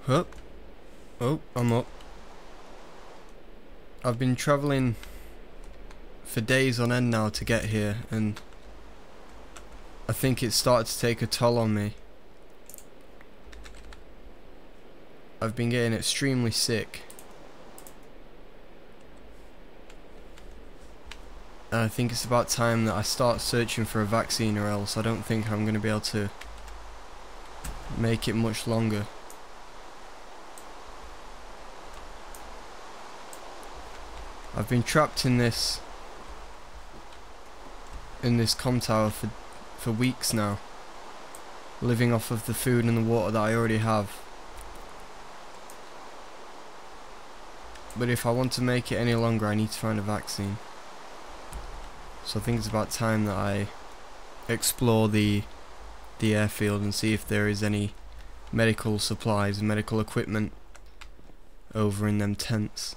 Hup. Oh, I'm up. I've been travelling for days on end now to get here, and I think it's started to take a toll on me. I've been getting extremely sick. And I think it's about time that I start searching for a vaccine, or else I don't think I'm going to be able to make it much longer. I've been trapped in this comm tower for weeks now, living off of the food and the water that I already have. But if I want to make it any longer, I need to find a vaccine. So I think it's about time that I explore the airfield and see if there is any medical supplies and medical equipment over in them tents.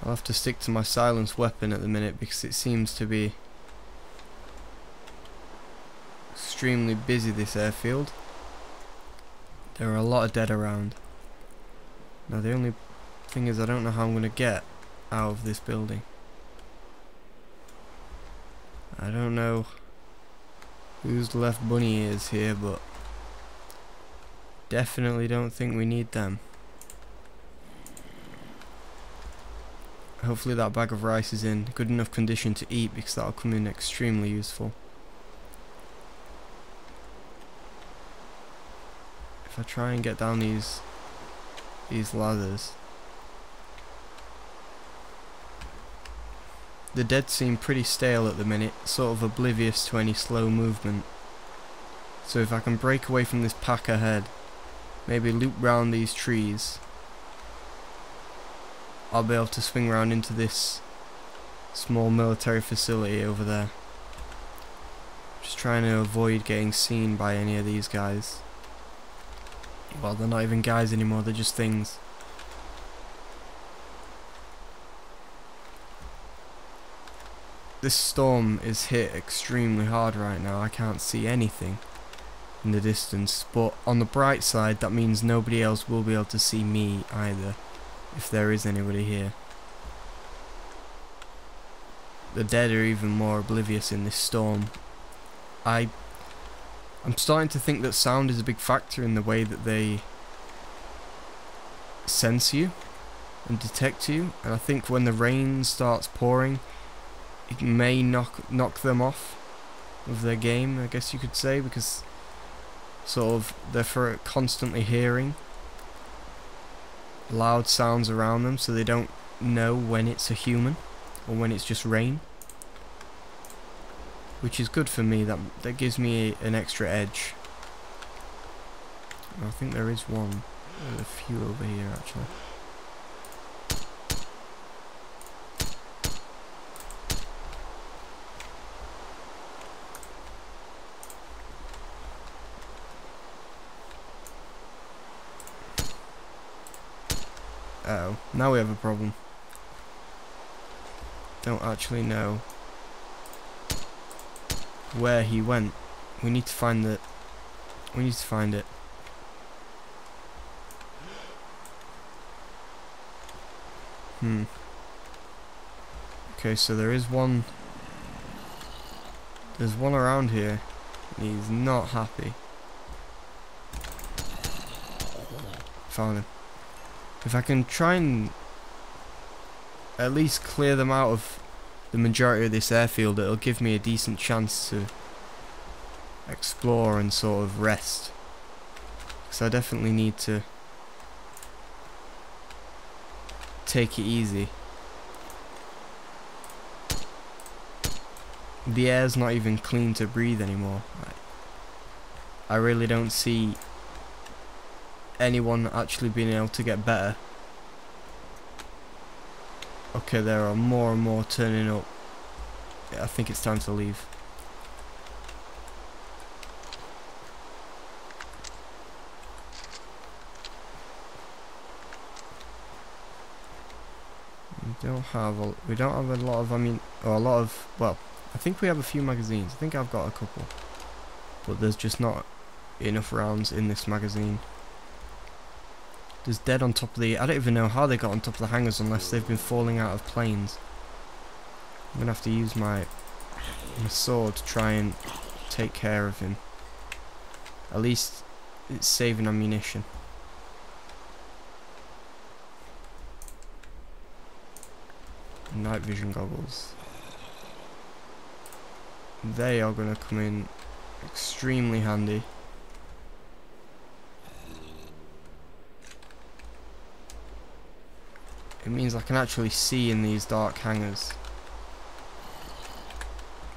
I'll have to stick to my silenced weapon at the minute because it seems to be extremely busy, this airfield. There are a lot of dead around. Now the only thing is I don't know how I'm going to get out of this building. I don't know who's left bunny ears here, but definitely don't think we need them. Hopefully that bag of rice is in good enough condition to eat, because that'll come in extremely useful. If I try and get down these ladders. The dead seem pretty stale at the minute, sort of oblivious to any slow movement. So if I can break away from this pack ahead, maybe loop round these trees, I'll be able to swing round into this small military facility over there. Just trying to avoid getting seen by any of these guys. Well, they're not even guys anymore, they're just things. This storm is hit extremely hard right now. I can't see anything in the distance, but on the bright side that means nobody else will be able to see me either, if there is anybody here. The dead are even more oblivious in this storm. I'm starting to think that sound is a big factor in the way that they sense you and detect you, and I think when the rain starts pouring, it may knock them off of their game, I guess you could say, because sort of they're constantly hearing loud sounds around them, so they don't know when it's a human or when it's just rain, which is good for me. That gives me an extra edge. I think there is one. There's a few over here actually. Uh-oh, now we have a problem. Don't actually know where he went. We need to find it. We need to find it. Okay, so there is one. There's one around here. He's not happy. Found him. If I can try and at least clear them out of the majority of this airfield, it'll give me a decent chance to explore and sort of rest, because I definitely need to take it easy. The air's not even clean to breathe anymore. I really don't see anyone actually being able to get better. Okay, there are more and more turning up. Yeah, I think it's time to leave. We don't have a lot of, well, I think we have a few magazines. I think I've got a couple. But there's just not enough rounds in this magazine. There's dead on top of the... I don't even know how they got on top of the hangars unless they've been falling out of planes. I'm going to have to use my sword to try and take care of him. At least it's saving ammunition. Night vision goggles. They are going to come in extremely handy. It means I can actually see in these dark hangars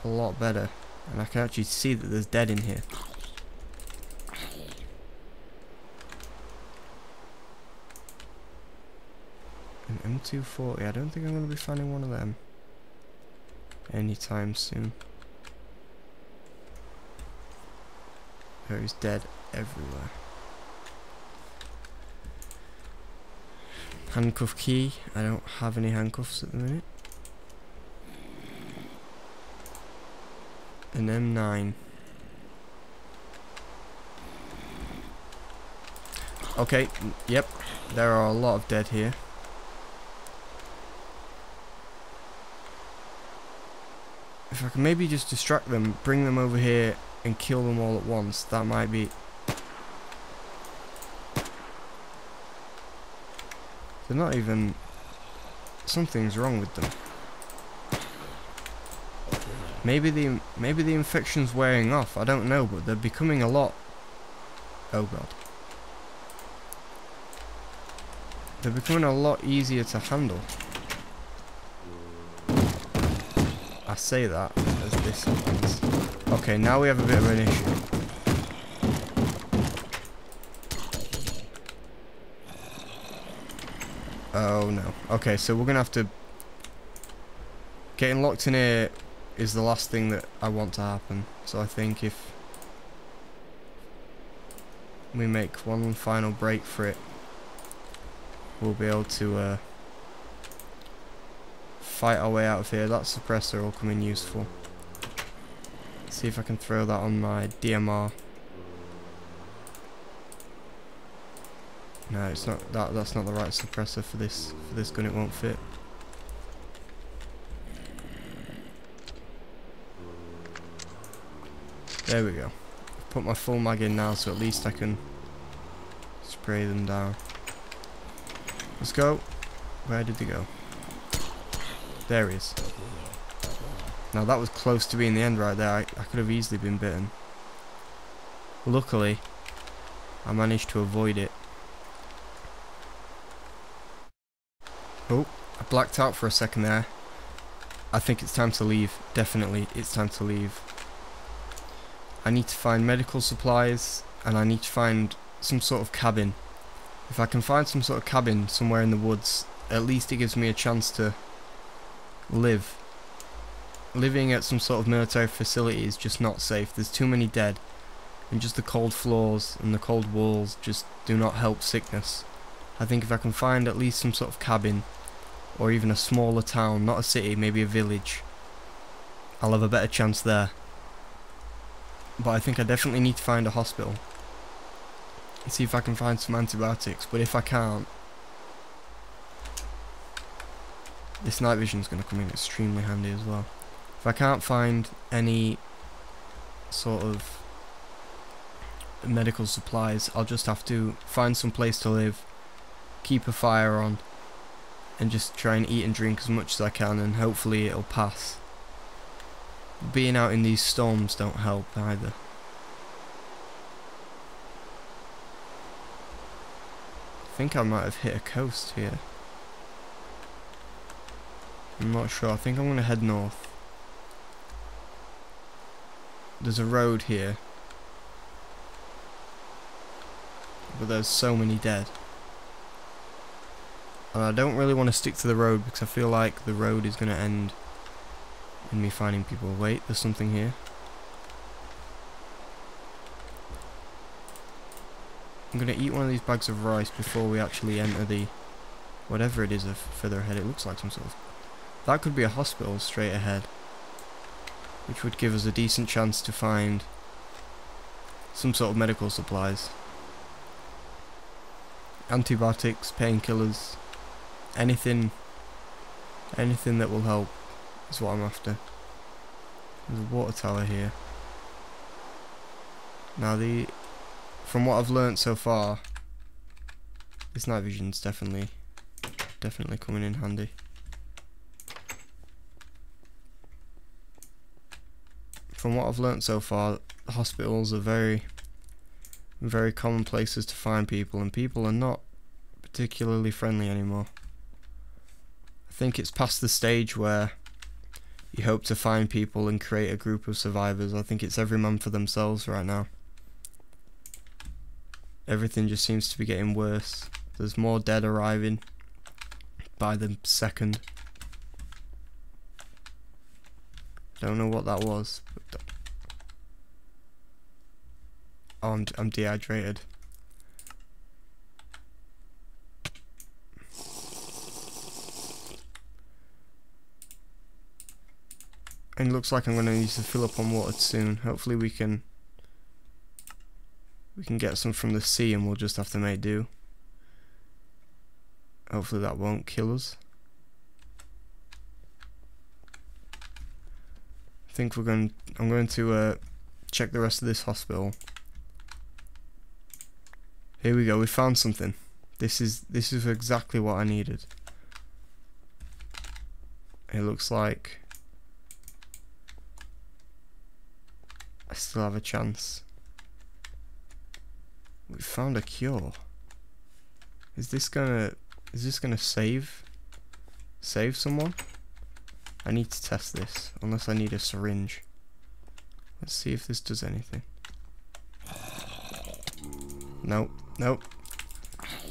a lot better, and I can actually see that there's dead in here. An M240, I don't think I'm going to be finding one of them anytime soon. There is dead everywhere. Handcuff key, I don't have any handcuffs at the minute. An M9. Okay, yep, there are a lot of dead here. If I can maybe just distract them, bring them over here and kill them all at once, that might be... They're not even... Something's wrong with them. Maybe the infection's wearing off, I don't know, but they're becoming a lot... Oh god. They're becoming a lot easier to handle. I say that as this happens. Okay, now we have a bit of an issue. Oh no. Okay, so we're gonna have to... Getting locked in here is the last thing that I want to happen. So I think if we make one final break for it, we'll be able to fight our way out of here. That suppressor will come in useful. See if I can throw that on my DMR. No, it's not. That's not the right suppressor for this gun. It won't fit. There we go. I've put my full mag in now, so at least I can spray them down. Let's go. Where did they go? There he is. Now that was close to being the end right there. I could have easily been bitten. Luckily, I managed to avoid it. Oh, I blacked out for a second there. I think it's time to leave. Definitely, it's time to leave. I need to find medical supplies, and I need to find some sort of cabin. If I can find some sort of cabin somewhere in the woods, at least it gives me a chance to live. Living at some sort of military facility is just not safe. There's too many dead, and just the cold floors and the cold walls just do not help sickness. I think if I can find at least some sort of cabin, or even a smaller town, not a city, maybe a village, I'll have a better chance there. But I think I definitely need to find a hospital and see if I can find some antibiotics. But if I can't, this night vision is going to come in extremely handy as well. If I can't find any sort of medical supplies, I'll just have to find some place to live, keep a fire on, and just try and eat and drink as much as I can, and hopefully it'll pass. Being out in these storms don't help either. I think I might have hit a coast here. I'm not sure. I think I'm going to head north. There's a road here, but there's so many dead. And I don't really want to stick to the road because I feel like the road is going to end in me finding people. Wait, there's something here. I'm going to eat one of these bags of rice before we actually enter the... whatever it is further ahead. It looks like some sort of... That could be a hospital straight ahead. which would give us a decent chance to find some sort of medical supplies. Antibiotics, painkillers, anything that will help is what I'm after. There's a water tower here. Now from what I've learnt so far, this night vision's definitely coming in handy. From what I've learnt so far, hospitals are very common places to find people, and people are not particularly friendly anymore. I think it's past the stage where you hope to find people and create a group of survivors. I think it's every man for themselves right now. Everything just seems to be getting worse. There's more dead arriving by the second. Don't know what that was. But oh, I'm dehydrated. And it looks like I'm going to need to fill up on water soon. Hopefully we can get some from the sea, and we'll just have to make do. Hopefully that won't kill us. I think I'm going to check the rest of this hospital. Here we go, we found something. This is exactly what I needed. It looks like I still have a chance. We found a cure. Is this gonna save someone? I need to test this, unless I need a syringe. Let's see if this does anything. Nope, nope.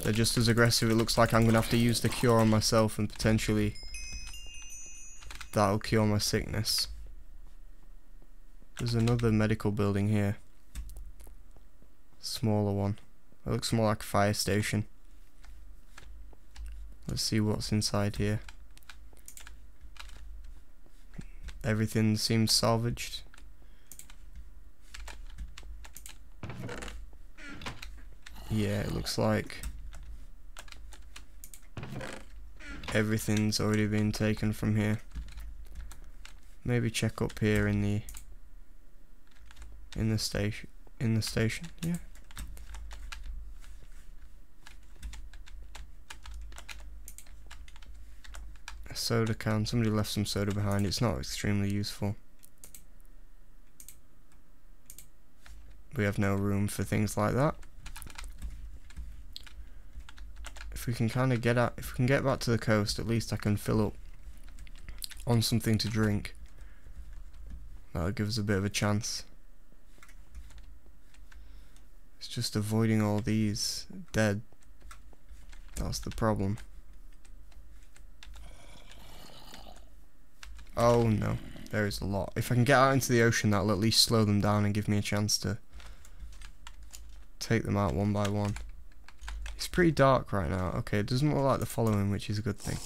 They're just as aggressive. It looks like I'm gonna have to use the cure on myself, and potentially that'll cure my sickness. There's another medical building here. Smaller one. It looks more like a fire station. Let's see what's inside here. Everything seems salvaged. Yeah, it looks like everything's already been taken from here. Maybe check up here in the station. Yeah. A soda can. Somebody left some soda behind. It's not extremely useful. We have no room for things like that. If we can kind of get back to the coast, at least I can fill up on something to drink. That'll give us a bit of a chance. It's just avoiding all these dead. That's the problem. Oh no, there is a lot. If I can get out into the ocean, that'll at least slow them down and give me a chance to take them out one by one. It's pretty dark right now. Okay, it doesn't look like they're following, which is a good thing.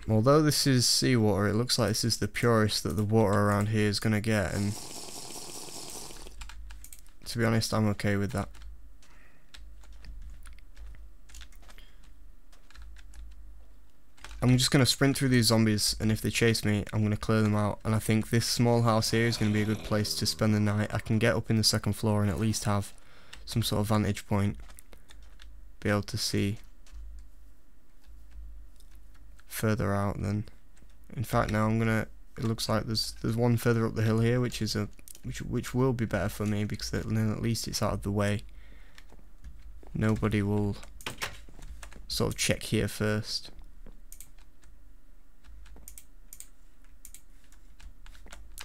Although this is seawater, it looks like this is the purest that the water around here is going to get, and to be honest, I'm okay with that. I'm just going to sprint through these zombies, and if they chase me, I'm going to clear them out. And I think this small house here is going to be a good place to spend the night. I can get up in the second floor and at least have some sort of vantage point. Be able to see further out than... In fact, now it looks like there's one further up the hill here, which will be better for me, because then at least it's out of the way. Nobody will sort of check here first.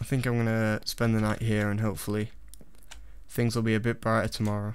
I think I'm going to spend the night here, and hopefully things will be a bit brighter tomorrow.